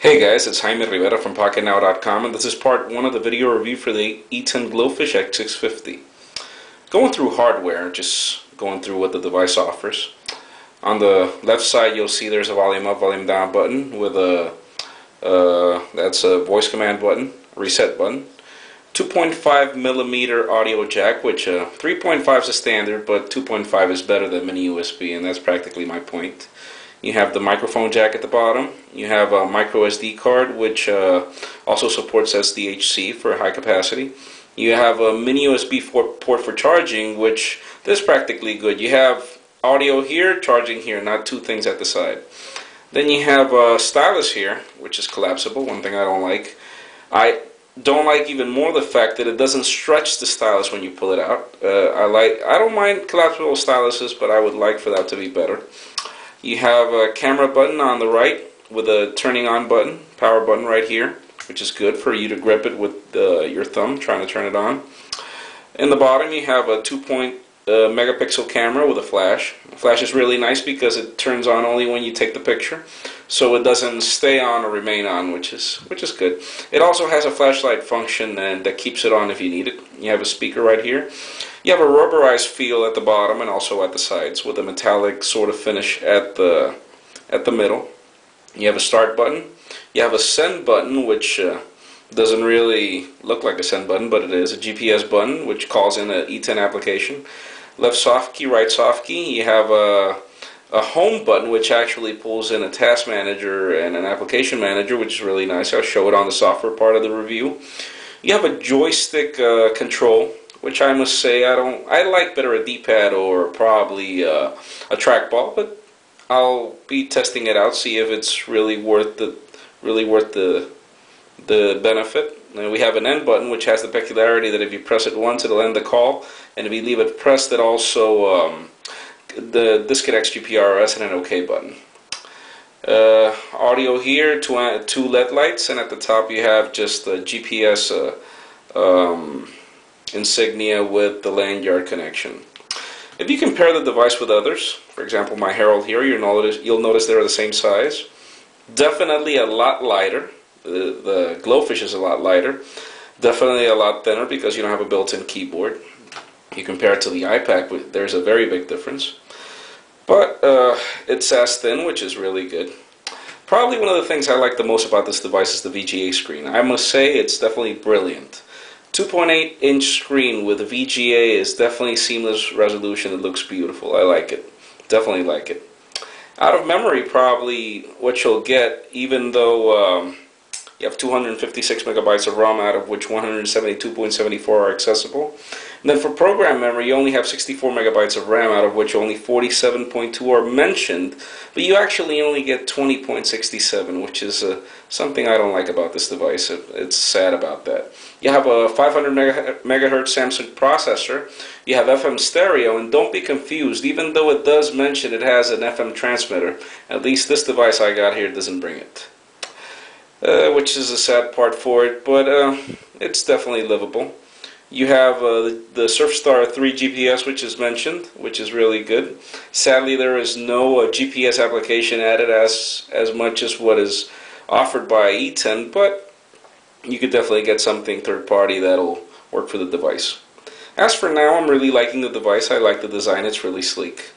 Hey guys, it's Jaime Rivera from Pocketnow.com, and this is part 1 of the video review for the E-TEN Glofiish X650. Going through hardware, just going through what the device offers. On the left side you'll see there's a volume up, volume down button with that's a voice command button, reset button. 2.5 millimeter audio jack, which 3.5 is a standard, but 2.5 is better than mini USB, and that's practically my point. You have the microphone jack at the bottom. You have a micro SD card, which also supports SDHC for high capacity. You have a mini USB port for charging, which is practically good. You have audio here, charging here, not two things at the side. Then you have a stylus here, which is collapsible, one thing I don't like. I don't like even more the fact that it doesn't stretch the stylus when you pull it out. I don't mind collapsible styluses, but I would like for that to be better. You have a camera button on the right with a turning on button, power button right here, which is good for you to grip it with your thumb trying to turn it on. In the bottom you have a 2-megapixel camera with a flash. The flash is really nice because it turns on only when you take the picture, so it doesn't stay on or remain on, which is good. It also has a flashlight function and that keeps it on if you need it. You have a speaker right here. You have a rubberized feel at the bottom and also at the sides with a metallic sort of finish at the middle. You have a start button. You have a send button, which doesn't really look like a send button, but it is a GPS button, which calls in an E-TEN application. Left soft key, right soft key. You have a home button, which actually pulls in a task manager and an application manager, which is really nice. I'll show it on the software part of the review. You have a joystick control, which I must say I like better a D-pad or probably a trackball, but I'll be testing it out, see if it's really worth the benefit. And we have an end button, which has the peculiarity that if you press it once, it'll end the call, and if you leave it pressed, it also disconnects GPRS, and an OK button. Audio here, two LED lights, and at the top you have just the GPS insignia with the lanyard connection. If you compare the device with others, for example my Herald here, you'll notice they're the same size. Definitely a lot lighter. The Glofiish is a lot lighter. Definitely a lot thinner because you don't have a built-in keyboard. You compare it to the iPad, there's a very big difference. But it's as thin, which is really good. Probably one of the things I like the most about this device is the VGA screen. I must say it's definitely brilliant. 2.8-inch screen with a VGA is definitely seamless resolution. It looks beautiful. I like it. Definitely like it. Out of memory, probably what you'll get, even though you have 256 megabytes of ROM, out of which 172.74 are accessible. And then for program memory, you only have 64 megabytes of RAM, out of which only 47.2 are mentioned, but you actually only get 20.67, which is something I don't like about this device. It's sad about that. You have a 500 megahertz Samsung processor. You have FM stereo, and don't be confused, even though it does mention it has an FM transmitter, at least this device I got here doesn't bring it. Which is a sad part for it, but it's definitely livable. You have the Surfstar 3 GPS, which is mentioned, which is really good. Sadly, there is no GPS application added as much as what is offered by E-TEN, but you could definitely get something third-party that'll work for the device. As for now, I'm really liking the device. I like the design. It's really sleek.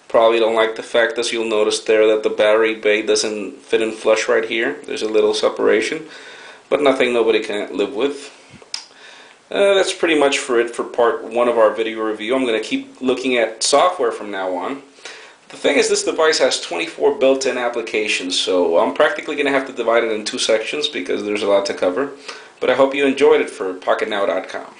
Probably don't like the fact, as you'll notice there, that the battery bay doesn't fit in flush right here. There's a little separation, but nothing nobody can live with. That's pretty much for it for part 1 of our video review. I'm going to keep looking at software from now on. The thing is, this device has 24 built-in applications, so I'm practically going to have to divide it in 2 sections because there's a lot to cover. But I hope you enjoyed it for Pocketnow.com.